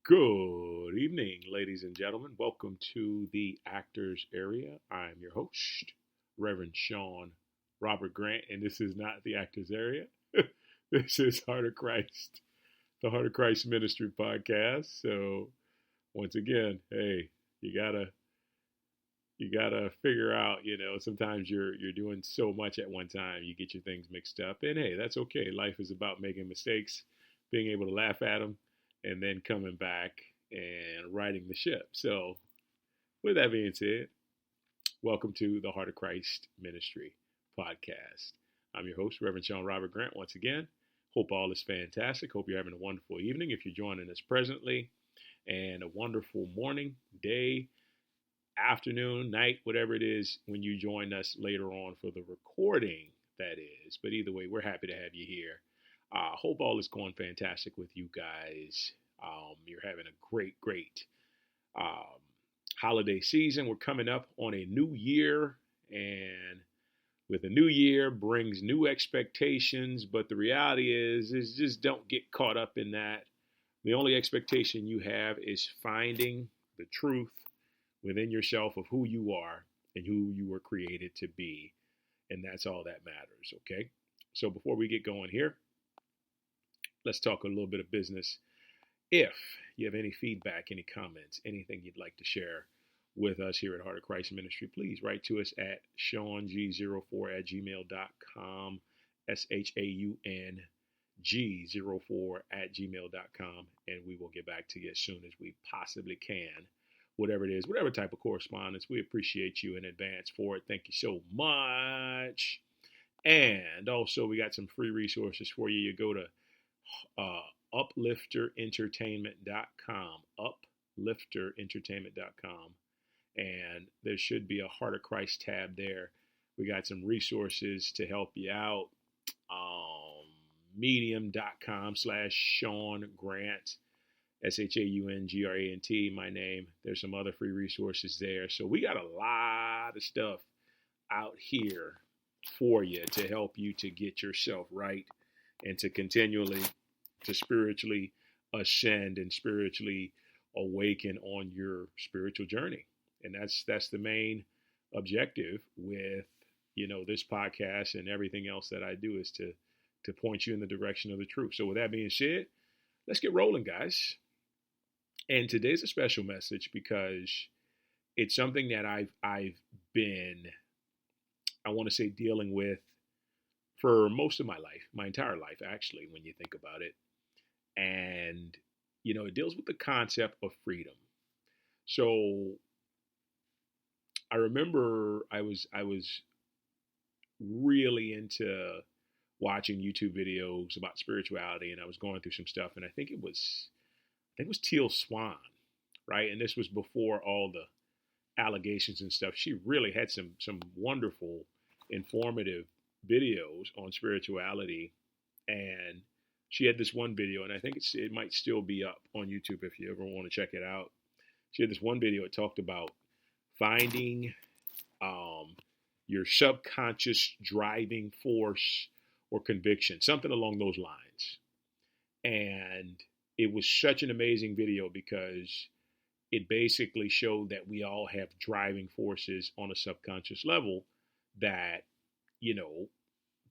Good evening, ladies and gentlemen. Welcome to the Actors Area. I'm your host, Reverend Sean Robert Grant, and this is not the Actors Area. This is Heart of Christ, the Heart of Christ Ministry podcast. So, once again, hey, you gotta figure out. Sometimes you're doing so much at one time, you get your things mixed up, and hey, that's okay. Life is about making mistakes, being able to laugh at them, and then coming back and righting the ship. So, with that being said, welcome to the Heart of Christ Ministry podcast. I'm your host, Reverend Sean Robert Grant, once again. Hope all is fantastic. Hope you're having a wonderful evening if you're joining us presently, and a wonderful morning, day, afternoon, night, whatever it is when you join us later on for the recording, that is. But either way, we're happy to have you here. Hope all is going fantastic with you guys. You're having a great holiday season. We're coming up on a new year, and with a new year brings new expectations. But the reality is just don't get caught up in that. The only expectation you have is finding the truth within yourself of who you are and who you were created to be. And that's all that matters, okay? So before we get going here, let's talk a little bit of business. If you have any feedback, any comments, anything you'd like to share with us here at Heart of Christ Ministry, please write to us at SeanG04@gmail.com, SeanG04@gmail.com, and we will get back to you as soon as we possibly can. Whatever it is, whatever type of correspondence, we appreciate you in advance for it. Thank you so much. And also, we got some free resources for you. You go to uplifterentertainment.com, uplifterentertainment.com, and there should be a Heart of Christ tab there. We got some resources to help you out. Medium.com/Sean Grant, ShaunGrant, my name. There's some other free resources there. So we got a lot of stuff out here for you to help you to get yourself right and to continually, to spiritually ascend and spiritually awaken on your spiritual journey. And that's the main objective with, this podcast and everything else that I do, is to point you in the direction of the truth. So with that being said, let's get rolling, guys. And today's a special message because it's something that I've been, I want to say, dealing with for most of my life, my entire life, actually, when you think about it. And, it deals with the concept of freedom. So I remember I was really into watching YouTube videos about spirituality, and I was going through some stuff, and I think it was Teal Swan, right? And this was before all the allegations and stuff. She really had some wonderful, informative videos on spirituality, and she had this one video, and I think it might still be up on YouTube if you ever want to check it out. She had this one video. It talked about finding your subconscious driving force or conviction, something along those lines. And it was such an amazing video because it basically showed that we all have driving forces on a subconscious level that,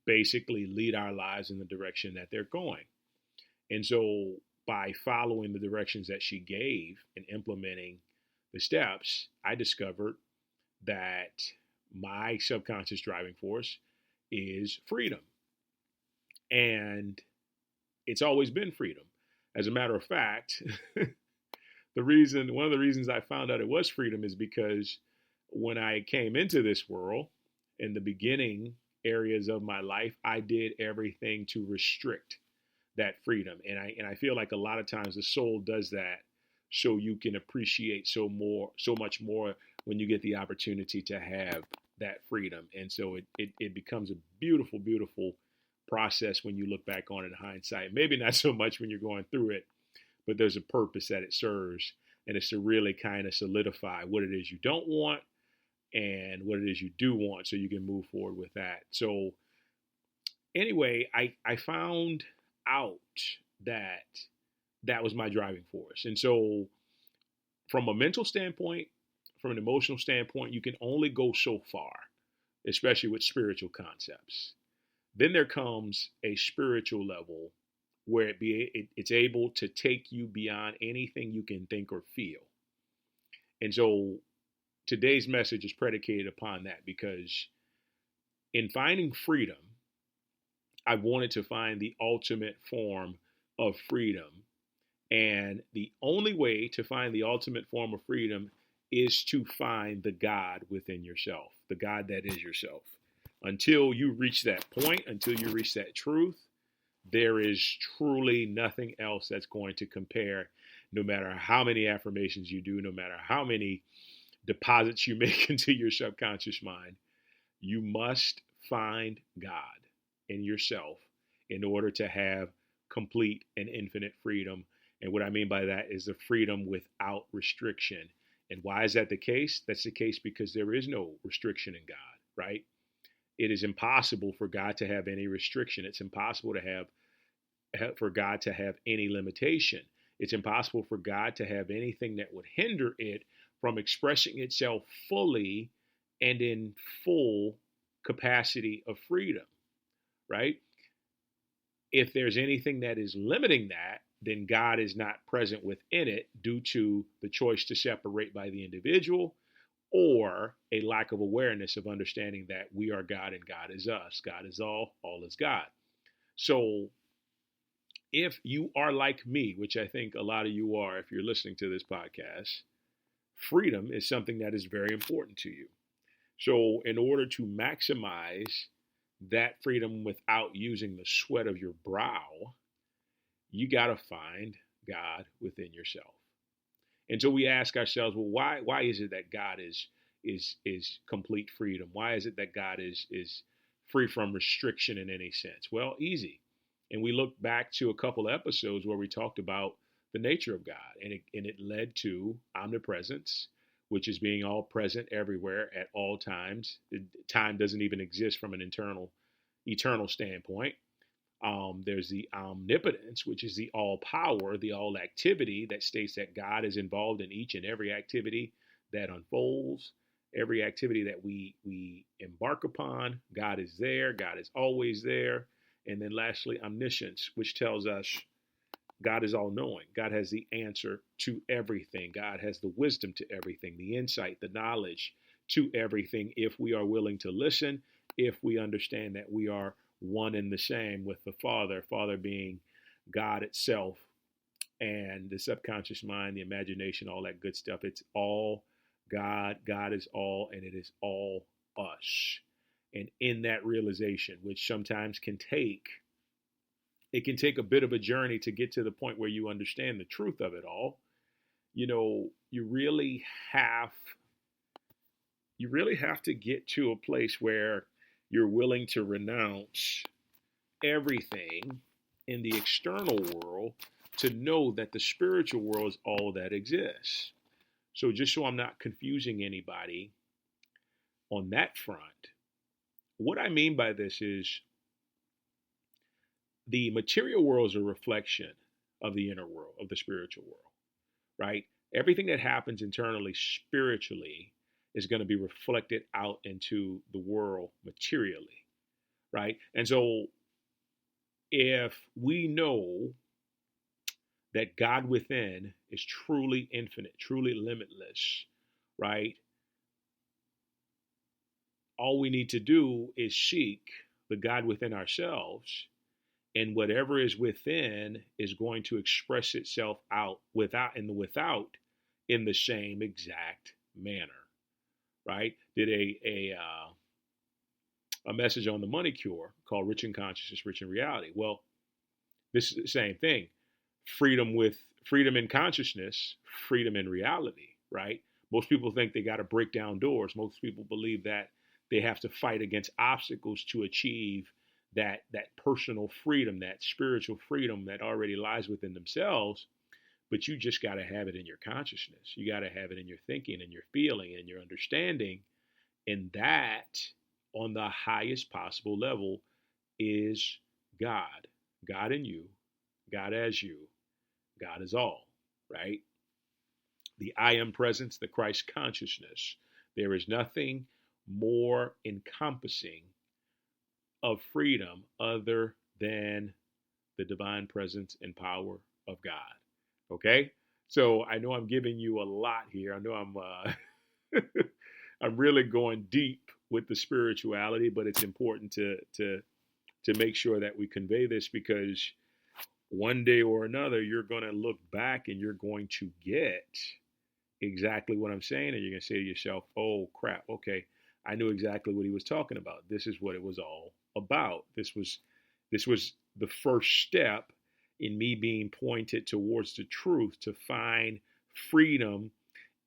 basically lead our lives in the direction that they're going. And so by following the directions that she gave and implementing the steps, I discovered that my subconscious driving force is freedom. And it's always been freedom. As a matter of fact, one of the reasons I found out it was freedom is because when I came into this world, in the beginning areas of my life, I did everything to restrict that freedom. And I feel like a lot of times the soul does that so you can appreciate so much more when you get the opportunity to have that freedom. And so it becomes a beautiful, beautiful process when you look back on it in hindsight. Maybe not so much when you're going through it, but there's a purpose that it serves, and it's to really kind of solidify what it is you don't want and what it is you do want, so you can move forward with that. So anyway, I found out that that was my driving force. And so from a mental standpoint, from an emotional standpoint, you can only go so far, especially with spiritual concepts. Then there comes a spiritual level where it's able to take you beyond anything you can think or feel. And so today's message is predicated upon that, because in finding freedom, I wanted to find the ultimate form of freedom. And the only way to find the ultimate form of freedom is to find the God within yourself, the God that is yourself. Until you reach that point, until you reach that truth, there is truly nothing else that's going to compare, no matter how many affirmations you do, no matter how many deposits you make into your subconscious mind. You must find God in yourself in order to have complete and infinite freedom. And what I mean by that is the freedom without restriction. And why is that the case? That's the case because there is no restriction in God, right? It is impossible for God to have any restriction. It's impossible for God to have any limitation. It's impossible for God to have anything that would hinder it from expressing itself fully and in full capacity of freedom, right? If there's anything that is limiting that, then God is not present within it due to the choice to separate by the individual, or a lack of awareness of understanding that we are God and God is us. God is all is God. So if you are like me, which I think a lot of you are if you're listening to this podcast, freedom is something that is very important to you. So in order to maximize that freedom without using the sweat of your brow, you got to find God within yourself. And so we ask ourselves, well, why is it that God is complete freedom? Why is it that God is free from restriction in any sense? Well, easy. And we look back to a couple of episodes where we talked about the nature of God, and it led to omnipresence, which is being all present everywhere at all times. Time doesn't even exist from an eternal standpoint. There's the omnipotence, which is the all power, the all activity, that states that God is involved in each and every activity that unfolds, every activity that we embark upon. God is there. God is always there. And then lastly, omniscience, which tells us God is all knowing. God has the answer to everything. God has the wisdom to everything, the insight, the knowledge to everything, if we are willing to listen, if we understand that we are one and the same with the Father being God itself, and the subconscious mind, the imagination, all that good stuff. It's all God. God is all, and it is all us. And in that realization, which sometimes can take a bit of a journey to get to the point where you understand the truth of it all, you really have to get to a place where you're willing to renounce everything in the external world to know that the spiritual world is all that exists. So just so I'm not confusing anybody on that front, what I mean by this is the material world is a reflection of the inner world, of the spiritual world, right? Everything that happens internally, spiritually, is going to be reflected out into the world materially, right? And so if we know that God within is truly infinite, truly limitless, right? All we need to do is seek the God within ourselves, and whatever is within is going to express itself out without in the same exact manner, right? Did a message on the Money Cure called "Rich in Consciousness, Rich in Reality." Well, this is the same thing. Freedom in consciousness, freedom in reality, right? Most people think they got to break down doors. Most people believe that they have to fight against obstacles to achieve that personal freedom, that spiritual freedom that already lies within themselves. But you just got to have it in your consciousness. You got to have it in your thinking and your feeling and your understanding. And that, on the highest possible level, is God. God in you, God as you, God is all, right? The I am presence, the Christ consciousness. There is nothing more encompassing of freedom other than the divine presence and power of God. Okay? So I know I'm giving you a lot here. I know I'm really going deep with the spirituality, but it's important to make sure that we convey this, because one day or another you're going to look back and you're going to get exactly what I'm saying, and you're going to say to yourself, "Oh crap, okay, I knew exactly what he was talking about. This is what it was all about. This was the first step in me being pointed towards the truth to find freedom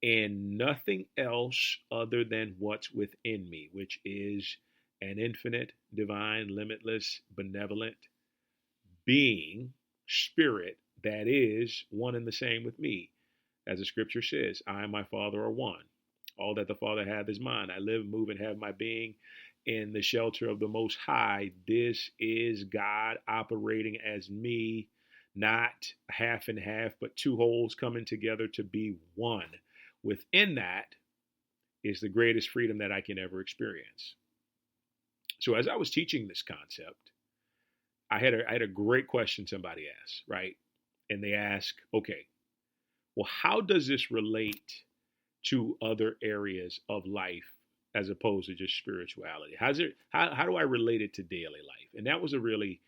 in nothing else other than what's within me, which is an infinite, divine, limitless, benevolent being, spirit that is one and the same with me. As the scripture says, I and my Father are one. All that the Father hath is mine. I live, move, and have my being in the shelter of the Most High. This is God operating as me, not half and half, but two wholes coming together to be one. Within that is the greatest freedom that I can ever experience. So as I was teaching this concept, I had a great question somebody asked, right? And they ask, okay, well, how does this relate to other areas of life as opposed to just spirituality? How do I relate it to daily life? And that was a really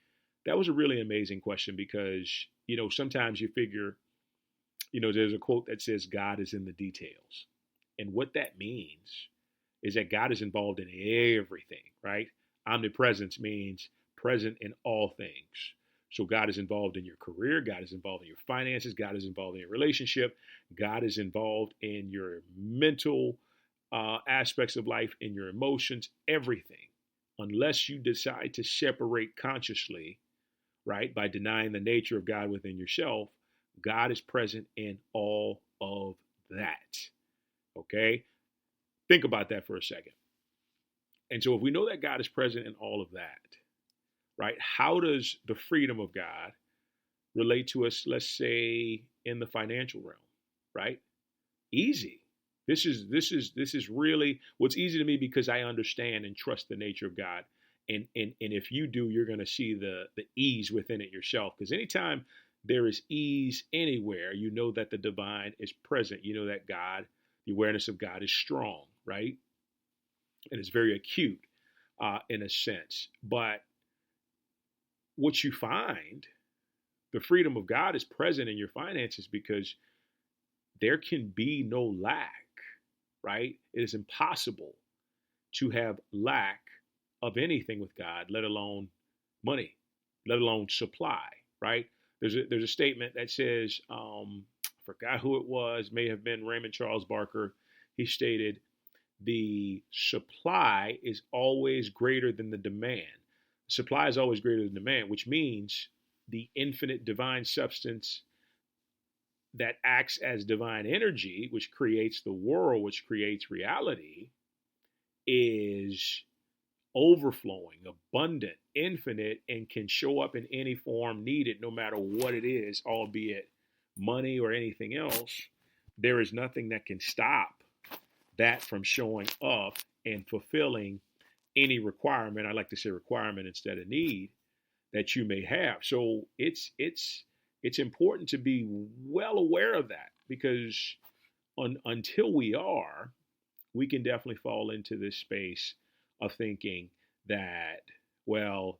amazing question, because, sometimes you figure, there's a quote that says God is in the details. And what that means is that God is involved in everything, right? Omnipresence means present in all things. So God is involved in your career. God is involved in your finances. God is involved in your relationship. God is involved in your mental aspects of life, in your emotions, everything. Unless you decide to separate consciously, right, by denying the nature of God within yourself, God is present in all of that. Okay? Think about that for a second. And so if we know that God is present in all of that, right, how does the freedom of God relate to us, let's say, in the financial realm, right? Easy. This is really what's easy to me, because I understand and trust the nature of God. And if you do, you're going to see the ease within it yourself. Because anytime there is ease anywhere, you know that the divine is present. You know that God, the awareness of God is strong, right? And it's very acute in a sense. But what you find, the freedom of God is present in your finances, because there can be no lack, right? It is impossible to have lack of anything with God, let alone money, let alone supply, right? There's a statement that says, I forgot who it was, may have been Raymond Charles Barker. He stated, the supply is always greater than the demand. Supply is always greater than demand, which means the infinite divine substance that acts as divine energy, which creates the world, which creates reality, is overflowing, abundant, infinite, and can show up in any form needed, no matter what it is, albeit money or anything else. There is nothing that can stop that from showing up and fulfilling any requirement. I like to say requirement instead of need that you may have. So it's important to be well aware of that, because until we are, we can definitely fall into this space of thinking that, well,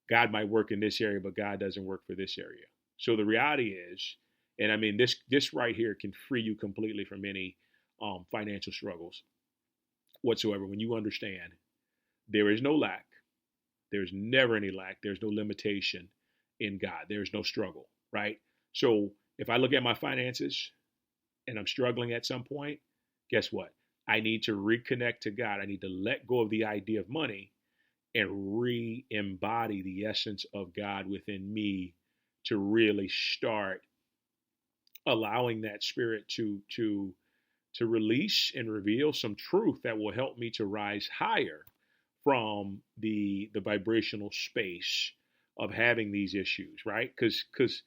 God might work in this area, but God doesn't work for this area. So the reality is, and I mean, this right here can free you completely from any financial struggles whatsoever. When you understand there is no lack, there's never any lack, there's no limitation in God, there's no struggle, right? So if I look at my finances and I'm struggling at some point, guess what? I need to reconnect to God. I need to let go of the idea of money and re-embody the essence of God within me, to really start allowing that spirit to release and reveal some truth that will help me to rise higher from the vibrational space of having these issues, right? Because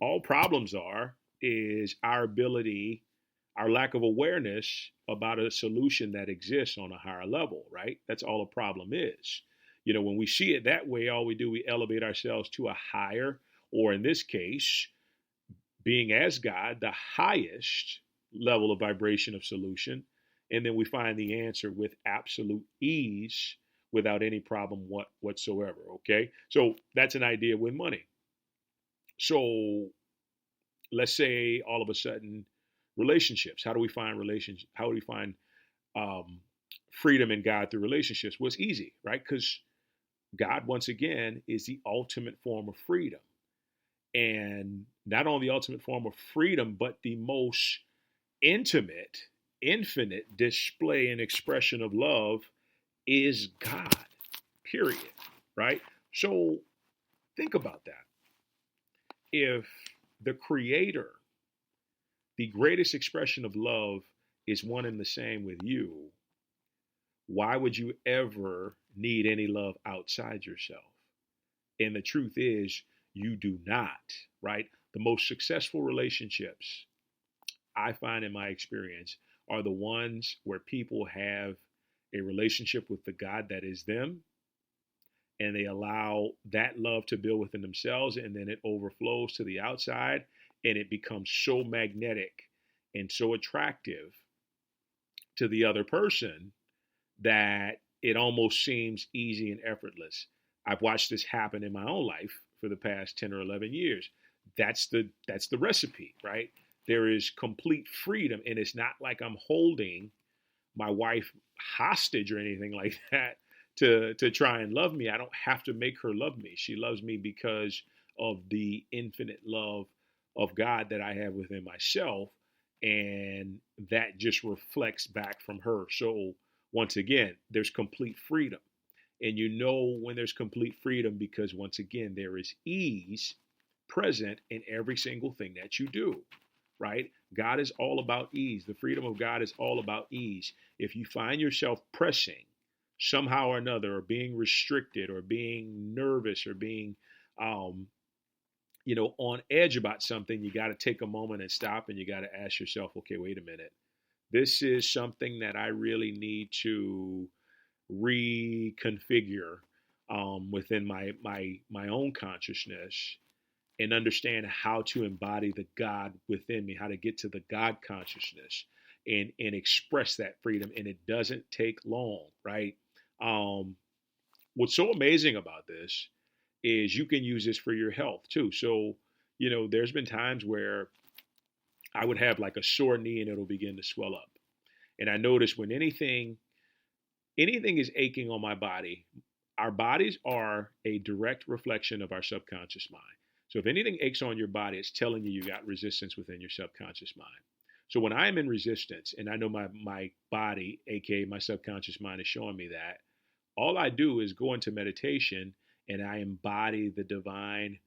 All problems is our ability, our lack of awareness about a solution that exists on a higher level, right? That's all a problem is. When we see it that way, all we do, we elevate ourselves to a higher, or in this case, being as God, the highest level of vibration of solution. And then we find the answer with absolute ease without any problem whatsoever. Okay. So that's an idea with money. So let's say all of a sudden relationships. How do we find relationships? How do we find freedom in God through relationships? Well, it's easy, right? Because God, once again, is the ultimate form of freedom. And not only the ultimate form of freedom, but the most intimate, infinite display and expression of love is God, period, right? So think about that. If the Creator, the greatest expression of love, is one and the same with you, why would you ever need any love outside yourself? And the truth is, you do not, right? The most successful relationships I find in my experience are the ones where people have a relationship with the God that is them, and they allow that love to build within themselves, and then it overflows to the outside, and it becomes so magnetic and so attractive to the other person that it almost seems easy and effortless. I've watched this happen in my own life for the past 10 or 11 years. That's the recipe, right? There is complete freedom, and it's not like I'm holding my wife hostage or anything like that to try and love me. I don't have to make her love me. She loves me because of the infinite love of God that I have within myself, and that just reflects back from her. So once again, there's complete freedom. And you know when there's complete freedom because, once again, there is ease present in every single thing that you do, right? God is all about ease. The freedom of God is all about ease. If you find yourself pressing somehow or another, or being restricted, or being nervous, or being, on edge about something, you got to take a moment and stop, and you got to ask yourself, okay, wait a minute. This is something that I really need to reconfigure within my own consciousness, and understand how to embody the God within me, how to get to the God consciousness and express that freedom. And it doesn't take long, right? What's so amazing about this is you can use this for your health too. So, there's been times where I would have like a sore knee and it'll begin to swell up. And I notice when anything is aching on my body, our bodies are a direct reflection of our subconscious mind. So if anything aches on your body, it's telling you got resistance within your subconscious mind. So when I am in resistance, and I know my body, aka my subconscious mind, is showing me that, all I do is go into meditation and I embody the divine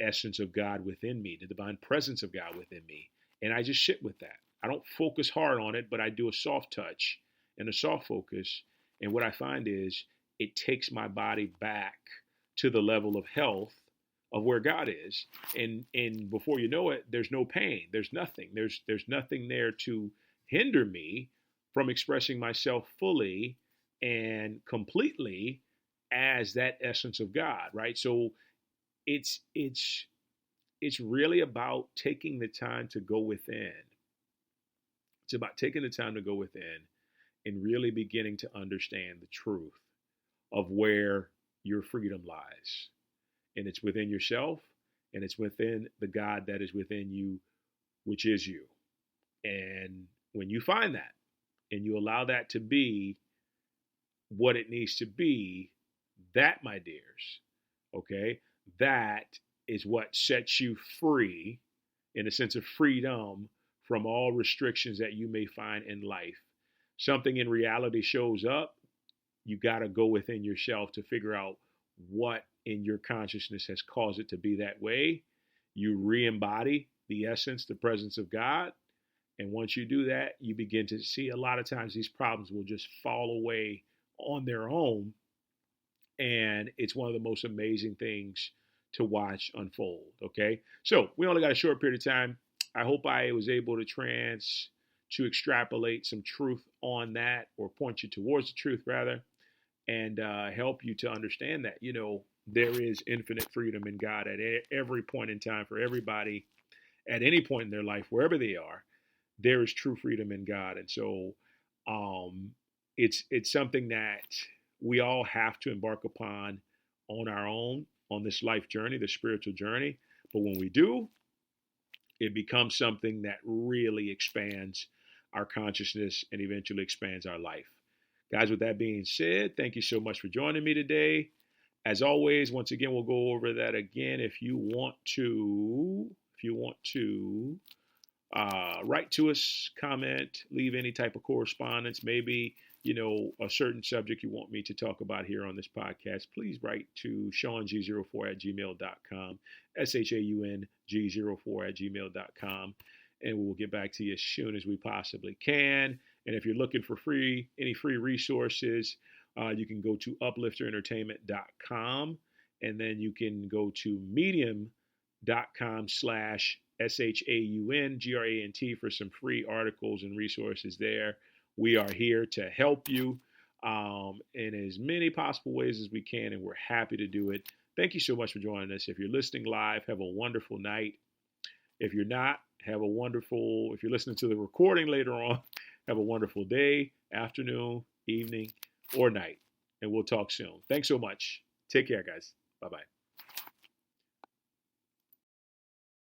essence of God within me, the divine presence of God within me. And I just sit with that. I don't focus hard on it, but I do a soft touch and a soft focus. And what I find is it takes my body back to the level of health of where God is. And before you know it, there's no pain. There's nothing. There's nothing there to hinder me from expressing myself fully and completely as that essence of God, right? So it's really about taking the time to go within. It's about taking the time to go within and really beginning to understand the truth of where your freedom lies. And it's within yourself, and it's within the God that is within you, which is you. And when you find that and you allow that to be what it needs to be, that, my dears, okay, that is what sets you free, in a sense of freedom, from all restrictions that you may find in life. Something in reality shows up, you got to go within yourself to figure out what in your consciousness has caused it to be that way. You re-embody the essence, the presence of God. And once you do that, you begin to see a lot of times these problems will just fall away on their own. And it's one of the most amazing things to watch unfold. Okay, so we only got a short period of time. I hope I was able to extrapolate some truth on that, or point you towards the truth rather, and help you to understand that there is infinite freedom in God at every point in time for everybody at any point in their life, wherever they are. There is true freedom in God, and so um, it's something that we all have to embark upon on our own on this life journey, the spiritual journey. But when we do, it becomes something that really expands our consciousness and eventually expands our life. Guys, with that being said, thank you so much for joining me today. As always, once again, we'll go over that again. If you want to write to us, comment, leave any type of correspondence, maybe, a certain subject you want me to talk about here on this podcast, please write to ShaunG04@gmail.com, ShaunG04@gmail.com, and we'll get back to you as soon as we possibly can. And if you're looking for any free resources, you can go to uplifterentertainment.com, and then you can go to medium.com/ShaunGrant for some free articles and resources there. We are here to help you in as many possible ways as we can, and we're happy to do it. Thank you so much for joining us. If you're listening live, have a wonderful night. If you're not, if you're listening to the recording later on, have a wonderful day, afternoon, evening, or night. And we'll talk soon. Thanks so much. Take care, guys. Bye-bye.